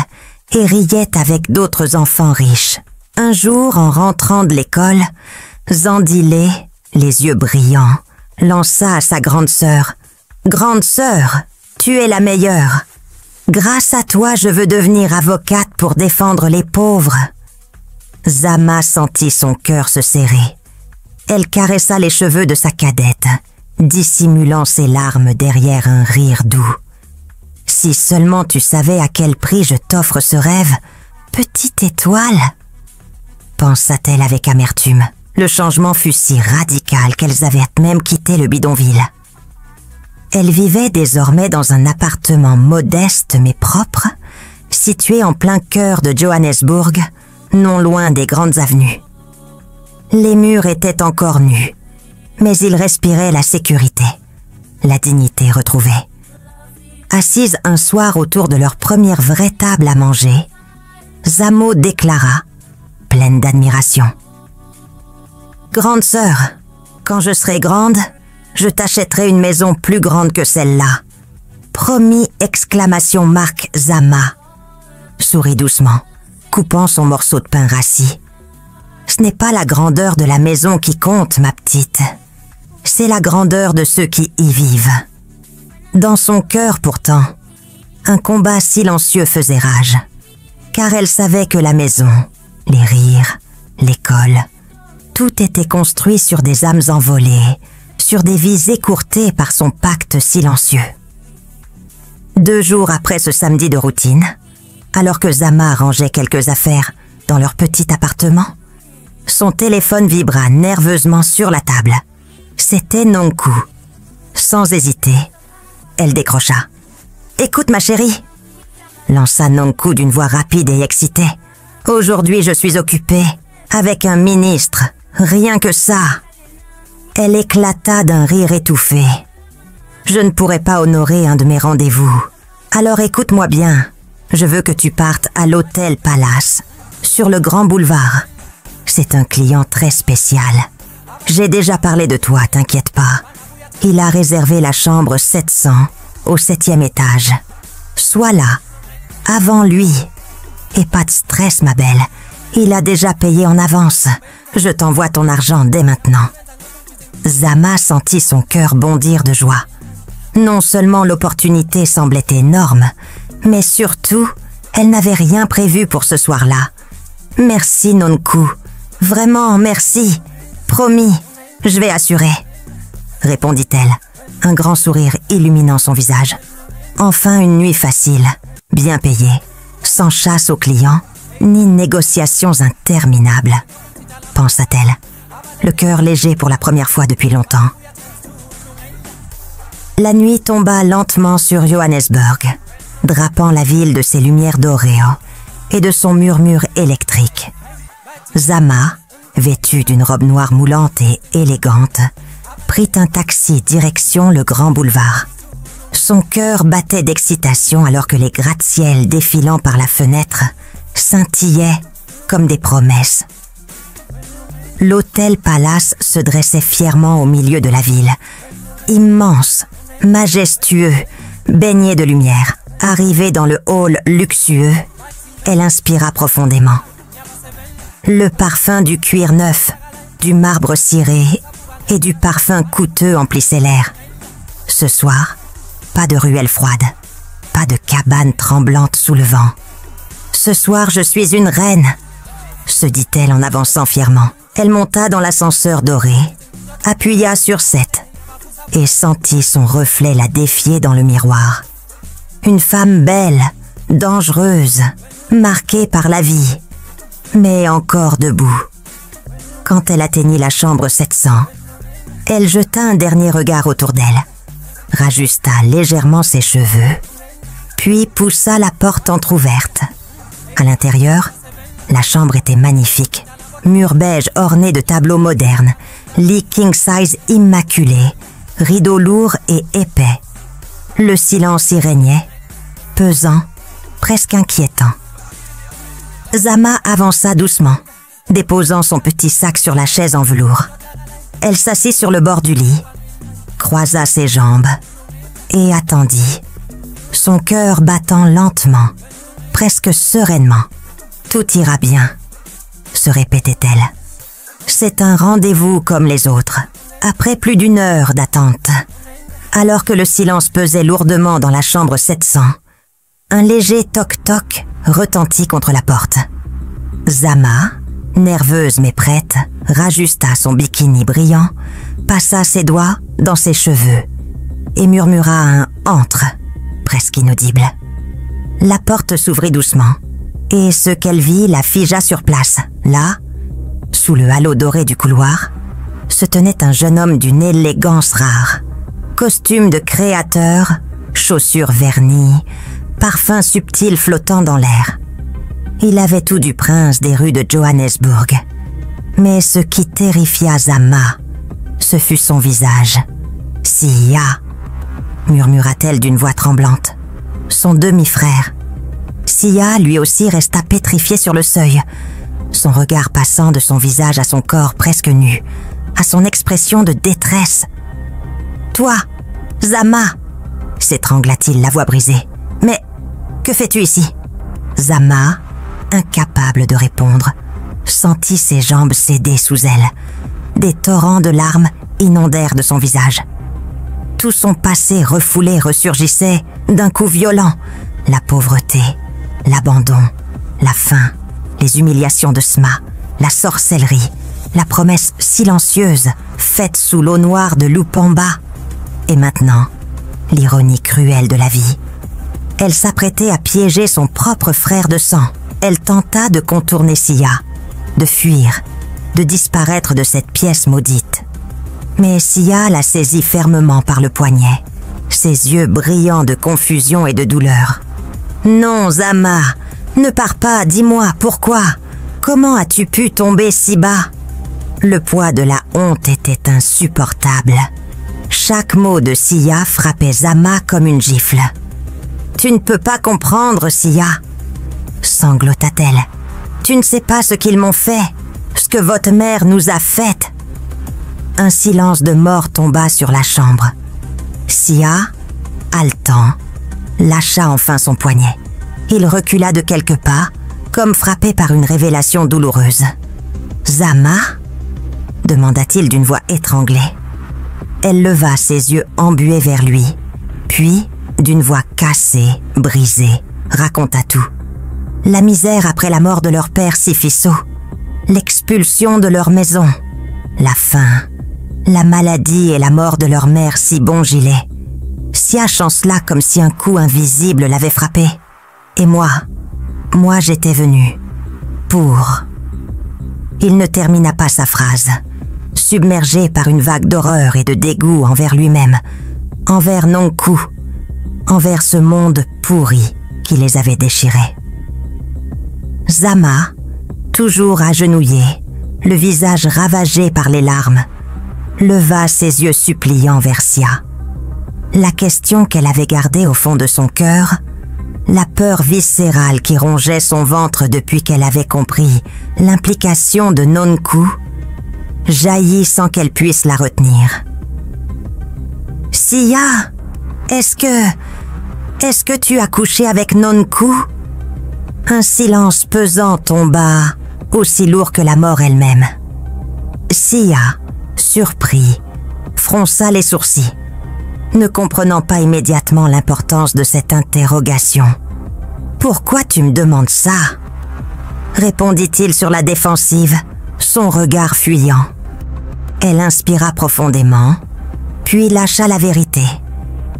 et riaient avec d'autres enfants riches. Un jour, en rentrant de l'école, Zandilé, les yeux brillants, lança à sa grande sœur « Grande sœur, tu es la meilleure. Grâce à toi, je veux devenir avocate pour défendre les pauvres. » Zama sentit son cœur se serrer. Elle caressa les cheveux de sa cadette, dissimulant ses larmes derrière un rire doux. « Si seulement tu savais à quel prix je t'offre ce rêve, petite étoile !» pensa-t-elle avec amertume. Le changement fut si radical qu'elles avaient même quitté le bidonville. Elle vivait désormais dans un appartement modeste mais propre, situé en plein cœur de Johannesburg, non loin des grandes avenues. Les murs étaient encore nus, mais ils respiraient la sécurité, la dignité retrouvée. Assises un soir autour de leur première vraie table à manger, Zamo déclara, pleine d'admiration. « Grande sœur, quand je serai grande, je t'achèterai une maison plus grande que celle-là. » Promis ! Marque Zama. Sourit doucement, coupant son morceau de pain rassis. « Ce n'est pas la grandeur de la maison qui compte, ma petite. C'est la grandeur de ceux qui y vivent. Dans son cœur, pourtant, un combat silencieux faisait rage. Car elle savait que la maison, les rires, l'école, tout était construit sur des âmes envolées, sur des vies écourtées par son pacte silencieux. 2 jours après ce samedi de routine, alors que Zama rangeait quelques affaires dans leur petit appartement, son téléphone vibra nerveusement sur la table. C'était Nonkou. Sans hésiter, elle décrocha. « Écoute ma chérie !» lança Nonkou d'une voix rapide et excitée. « Aujourd'hui je suis occupée avec un ministre, rien que ça !» Elle éclata d'un rire étouffé. « Je ne pourrai pas honorer un de mes rendez-vous. Alors écoute-moi bien. Je veux que tu partes à l'Hôtel Palace, sur le Grand Boulevard. C'est un client très spécial. J'ai déjà parlé de toi, t'inquiète pas. Il a réservé la chambre 700 au 7e étage. Sois là, avant lui. Et pas de stress, ma belle. Il a déjà payé en avance. Je t'envoie ton argent dès maintenant. » Zama sentit son cœur bondir de joie. Non seulement l'opportunité semblait énorme, mais surtout, elle n'avait rien prévu pour ce soir-là. « Merci, Nonkou. Vraiment, merci. Promis, je vais assurer. » répondit-elle, un grand sourire illuminant son visage. Enfin une nuit facile, bien payée, sans chasse aux clients, ni négociations interminables, pensa-t-elle, le cœur léger pour la première fois depuis longtemps. La nuit tomba lentement sur Johannesburg, drapant la ville de ses lumières dorées et de son murmure électrique. Zama, vêtue d'une robe noire moulante et élégante, prit un taxi direction le Grand Boulevard. Son cœur battait d'excitation alors que les gratte-ciels défilant par la fenêtre scintillaient comme des promesses. L'Hôtel Palace se dressait fièrement au milieu de la ville, immense, majestueux, baigné de lumière. Arrivée dans le hall luxueux, elle inspira profondément. Le parfum du cuir neuf, du marbre ciré et du parfum coûteux emplissait l'air. Ce soir, pas de ruelle froide, pas de cabane tremblante sous le vent. « Ce soir, je suis une reine !» se dit-elle en avançant fièrement. Elle monta dans l'ascenseur doré, appuya sur 7 et sentit son reflet la défier dans le miroir. Une femme belle, dangereuse, marquée par la vie, mais encore debout. Quand elle atteignit la chambre 700, elle jeta un dernier regard autour d'elle, rajusta légèrement ses cheveux, puis poussa la porte entr'ouverte. À l'intérieur, la chambre était magnifique. Mur beige orné de tableaux modernes, lit king size immaculé, rideaux lourds et épais. Le silence y régnait, pesant, presque inquiétant. Zama avança doucement, déposant son petit sac sur la chaise en velours. Elle s'assit sur le bord du lit, croisa ses jambes et attendit, son cœur battant lentement, presque sereinement. « Tout ira bien », se répétait-elle. « C'est un rendez-vous comme les autres. » Après plus d'1 heure d'attente, alors que le silence pesait lourdement dans la chambre 700, un léger toc-toc retentit contre la porte. Zama, nerveuse mais prête, rajusta son bikini brillant, passa ses doigts dans ses cheveux et murmura un « entre » presque inaudible. La porte s'ouvrit doucement et ce qu'elle vit la figea sur place. Là, sous le halo doré du couloir, se tenait un jeune homme d'une élégance rare. Costume de créateur, chaussures vernies, parfum subtil flottant dans l'air. Il avait tout du prince des rues de Johannesburg. Mais ce qui terrifia Zama, ce fut son visage. « Sia !» murmura-t-elle d'une voix tremblante. Son demi-frère. Sia, lui aussi, resta pétrifié sur le seuil, son regard passant de son visage à son corps presque nu, à son expression de détresse. « Toi, Zama !» s'étrangla-t-il, la voix brisée. « Mais que fais-tu ici ?» Zama, incapable de répondre, sentit ses jambes céder sous elle. Des torrents de larmes inondèrent de son visage. Tout son passé refoulé ressurgissait d'un coup violent. La pauvreté, l'abandon, la faim, les humiliations de Sma, la sorcellerie, la promesse silencieuse faite sous l'eau noire de Lupamba. Et maintenant, l'ironie cruelle de la vie. Elle s'apprêtait à piéger son propre frère de sang. Elle tenta de contourner Sia, de fuir, de disparaître de cette pièce maudite. Mais Sia la saisit fermement par le poignet, ses yeux brillants de confusion et de douleur. « Non, Zama, ne pars pas, dis-moi, pourquoi? Comment as-tu pu tomber si bas ?» Le poids de la honte était insupportable. Chaque mot de Sia frappait Zama comme une gifle. « Tu ne peux pas comprendre, Sia !» sanglota-t-elle. « Tu ne sais pas ce qu'ils m'ont fait, ce que votre mère nous a fait. » Un silence de mort tomba sur la chambre. Sia, haletant, lâcha enfin son poignet. Il recula de quelques pas, comme frappé par une révélation douloureuse. « Zama ?» demanda-t-il d'une voix étranglée. Elle leva ses yeux embués vers lui, puis, d'une voix cassée, brisée, raconta tout. La misère après la mort de leur père Sifiso, l'expulsion de leur maison, la faim, la maladie et la mort de leur mère Sibon-Gilet. Sia chancela comme si un coup invisible l'avait frappé. Et moi j'étais venu pour... Il ne termina pas sa phrase, submergé par une vague d'horreur et de dégoût envers lui-même, envers Nonkou, envers ce monde pourri qui les avait déchirés. Zama, toujours agenouillé, le visage ravagé par les larmes, leva ses yeux suppliants vers Sia. La question qu'elle avait gardée au fond de son cœur, la peur viscérale qui rongeait son ventre depuis qu'elle avait compris l'implication de Nonkou, jaillit sans qu'elle puisse la retenir. « Sia, est-ce que tu as couché avec Nonkou ?» Un silence pesant tomba, aussi lourd que la mort elle-même. Sia, surpris, fronça les sourcils, ne comprenant pas immédiatement l'importance de cette interrogation. « Pourquoi tu me demandes ça ?» répondit-il sur la défensive, son regard fuyant. Elle inspira profondément, puis lâcha la vérité,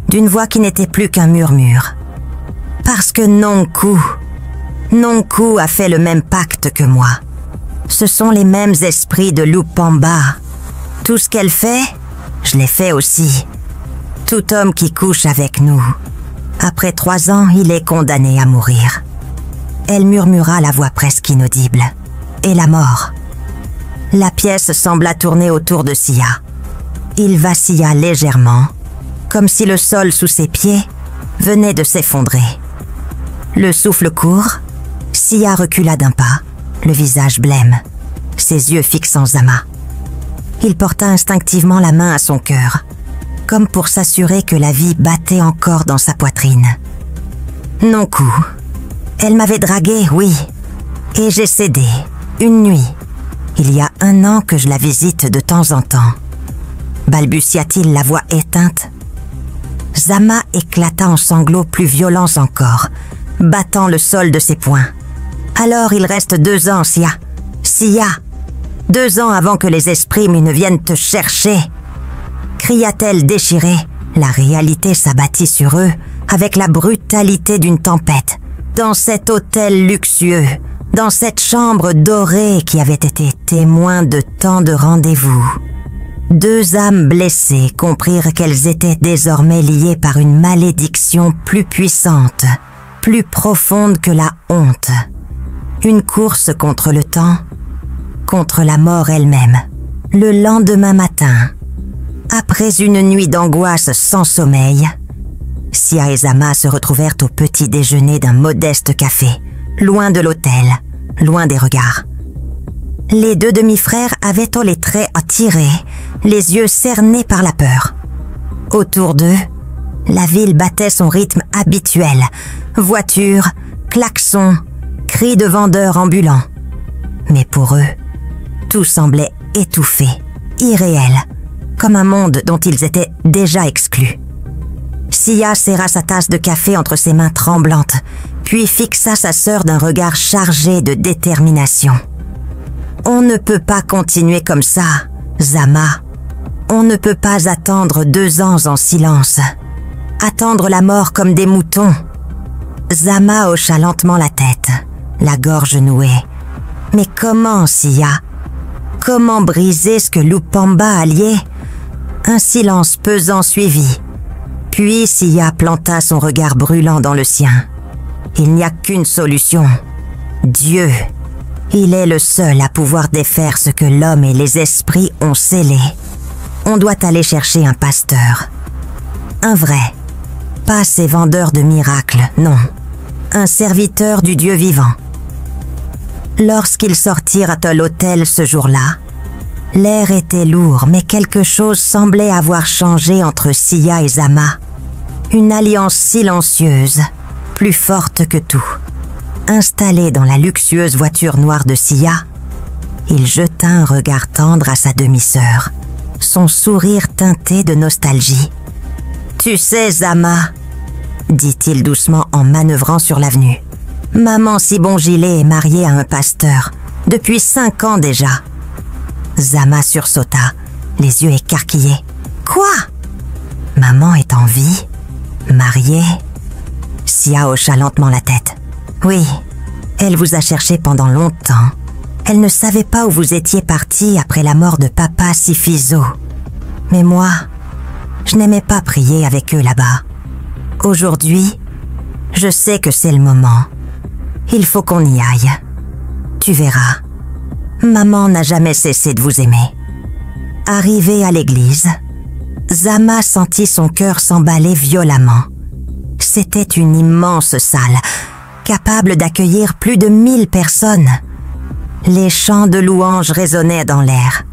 d'une voix qui n'était plus qu'un murmure. « Parce que Nonkou a fait le même pacte que moi. Ce sont les mêmes esprits de Lupamba. Tout ce qu'elle fait, je l'ai fait aussi. Tout homme qui couche avec nous, après 3 ans, il est condamné à mourir. » Elle murmura la voix presque inaudible. « Et la mort ?» La pièce sembla tourner autour de Sia. Il vacilla légèrement, comme si le sol sous ses pieds venait de s'effondrer. Le souffle court, Sia recula d'un pas, le visage blême, ses yeux fixant Zama. Il porta instinctivement la main à son cœur, comme pour s'assurer que la vie battait encore dans sa poitrine. Nonkou, elle m'avait dragué, oui, et j'ai cédé, une nuit. Il y a 1 an que je la visite de temps en temps. Balbutia-t-il la voix éteinte. Zama éclata en sanglots plus violents encore, battant le sol de ses poings. Alors il reste 2 ans, Sia. 2 ans avant que les esprits ne viennent te chercher. Cria-t-elle déchirée. La réalité s'abattit sur eux avec la brutalité d'une tempête. Dans cet hôtel luxueux, dans cette chambre dorée qui avait été témoin de tant de rendez-vous. 2 âmes blessées comprirent qu'elles étaient désormais liées par une malédiction plus puissante, plus profonde que la honte. Une course contre le temps, contre la mort elle-même. Le lendemain matin, après une nuit d'angoisse sans sommeil, Sia et Zama se retrouvèrent au petit déjeuner d'un modeste café, loin de l'hôtel, loin des regards. Les 2 demi-frères avaient les traits attirés, les yeux cernés par la peur. Autour d'eux, la ville battait son rythme habituel, voitures, klaxons, cris de vendeurs ambulants. Mais pour eux, tout semblait étouffé, irréel, comme un monde dont ils étaient déjà exclus. Sia serra sa tasse de café entre ses mains tremblantes, puis fixa sa sœur d'un regard chargé de détermination. « On ne peut pas continuer comme ça, Zama. On ne peut pas attendre 2 ans en silence. Attendre la mort comme des moutons. » Zama hocha lentement la tête, la gorge nouée. « Mais comment, Sia? Comment briser ce que Lupamba a lié ?» Un silence pesant suivit. Puis Sia planta son regard brûlant dans le sien. Il n'y a qu'une solution. Dieu. Il est le seul à pouvoir défaire ce que l'homme et les esprits ont scellé. On doit aller chercher un pasteur. Un vrai. Pas ces vendeurs de miracles, non. Un serviteur du Dieu vivant. Lorsqu'ils sortirent de l'hôtel ce jour-là, l'air était lourd, mais quelque chose semblait avoir changé entre Sia et Zama. Une alliance silencieuse, plus forte que tout. Installé dans la luxueuse voiture noire de Sia, il jeta un regard tendre à sa demi-sœur, son sourire teinté de nostalgie. « Tu sais, Zama, » dit-il doucement en manœuvrant sur l'avenue, « maman Sibongilet est mariée à un pasteur, depuis 5 ans déjà. » Zama sursauta, les yeux écarquillés. « Quoi? Maman est en vie? Mariée ?» Sia hocha lentement la tête. « Oui, elle vous a cherché pendant longtemps. Elle ne savait pas où vous étiez parti après la mort de papa Sifiso. Mais moi, je n'aimais pas prier avec eux là-bas. Aujourd'hui, je sais que c'est le moment. Il faut qu'on y aille. Tu verras. Maman n'a jamais cessé de vous aimer. » Arrivé à l'église, Zama sentit son cœur s'emballer violemment. C'était une immense salle, capable d'accueillir plus de 1000 personnes. Les chants de louanges résonnaient dans l'air,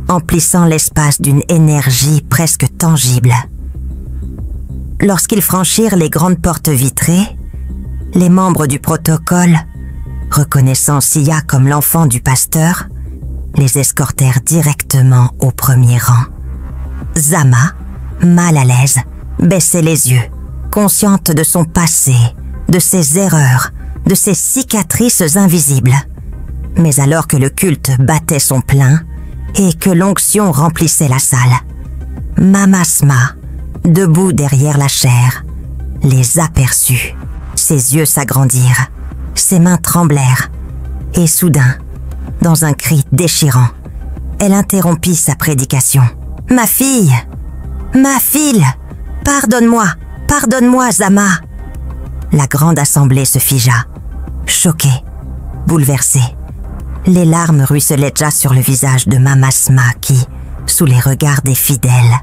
emplissant l'espace d'une énergie presque tangible. Lorsqu'ils franchirent les grandes portes vitrées, les membres du protocole, reconnaissant Sia comme l'enfant du pasteur, les escortèrent directement au premier rang. Zama, mal à l'aise, baissait les yeux, consciente de son passé, de ses erreurs, de ses cicatrices invisibles. Mais alors que le culte battait son plein et que l'onction remplissait la salle, Mama Sma, debout derrière la chaire, les aperçut. Ses yeux s'agrandirent, ses mains tremblèrent, et soudain, dans un cri déchirant, elle interrompit sa prédication. « Ma fille! Ma fille! Pardonne-moi! Pardonne-moi, Zama !» La grande assemblée se figea, choquée, bouleversée. Les larmes ruisselaient déjà sur le visage de Mama Sma qui, sous les regards des fidèles,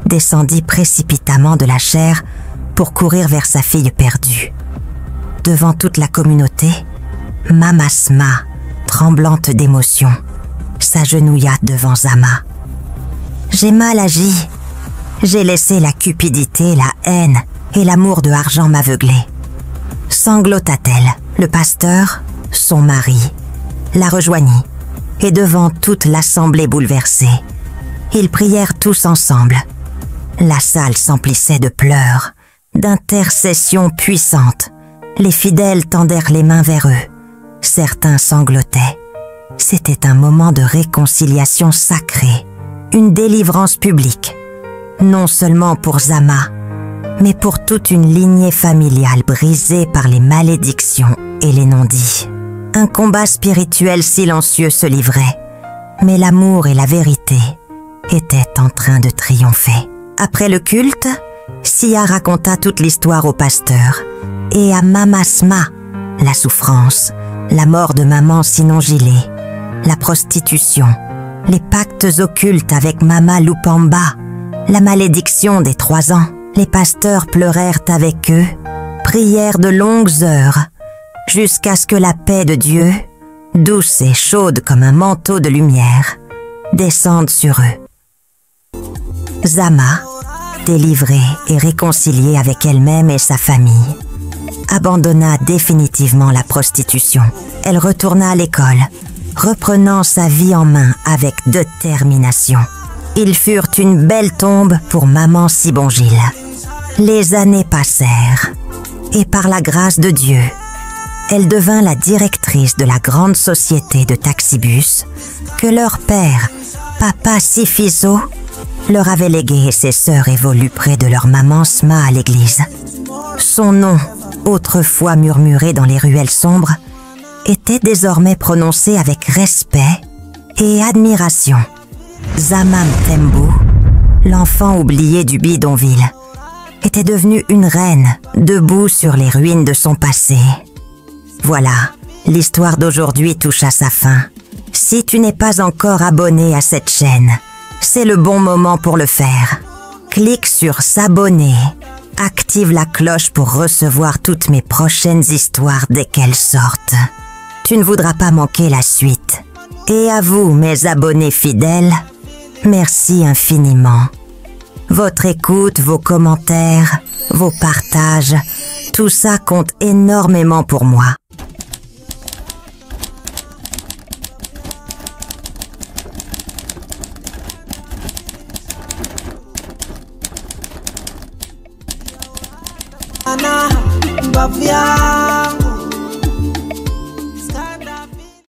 descendit précipitamment de la chaire pour courir vers sa fille perdue. Devant toute la communauté, Mama Sma, tremblante d'émotion, s'agenouilla devant Zama. « J'ai mal agi. J'ai laissé la cupidité, la haine et l'amour de argent m'aveugler. » Sanglota-t-elle. Le pasteur, son mari, la rejoignit, et devant toute l'assemblée bouleversée, ils prièrent tous ensemble. La salle s'emplissait de pleurs, d'intercessions puissantes. Les fidèles tendèrent les mains vers eux. Certains sanglotaient. C'était un moment de réconciliation sacrée, une délivrance publique, non seulement pour Zama, mais pour toute une lignée familiale brisée par les malédictions et les non-dits. Un combat spirituel silencieux se livrait, mais l'amour et la vérité étaient en train de triompher. Après le culte, Sia raconta toute l'histoire au pasteur et à Mama Sma, la souffrance, la mort de maman Sinongilé, la prostitution, les pactes occultes avec Mama Lupamba, la malédiction des 3 ans. Les pasteurs pleurèrent avec eux, prièrent de longues heures, jusqu'à ce que la paix de Dieu, douce et chaude comme un manteau de lumière, descende sur eux. Zama, délivrée et réconciliée avec elle-même et sa famille, abandonna définitivement la prostitution. Elle retourna à l'école, reprenant sa vie en main avec détermination. Ils furent une belle tombe pour maman Sibongile. Les années passèrent, et par la grâce de Dieu, elle devint la directrice de la grande société de taxibus que leur père, Papa Sifiso, leur avait légué et ses sœurs évoluent près de leur maman Sma à l'église. Son nom, autrefois murmuré dans les ruelles sombres, était désormais prononcé avec respect et admiration. Zamam Tembu, l'enfant oublié du bidonville, était devenue une reine debout sur les ruines de son passé. Voilà, l'histoire d'aujourd'hui touche à sa fin. Si tu n'es pas encore abonné à cette chaîne, c'est le bon moment pour le faire. Clique sur s'abonner, active la cloche pour recevoir toutes mes prochaines histoires dès qu'elles sortent. Tu ne voudras pas manquer la suite. Et à vous, mes abonnés fidèles, merci infiniment. Votre écoute, vos commentaires, vos partages, tout ça compte énormément pour moi. Bavia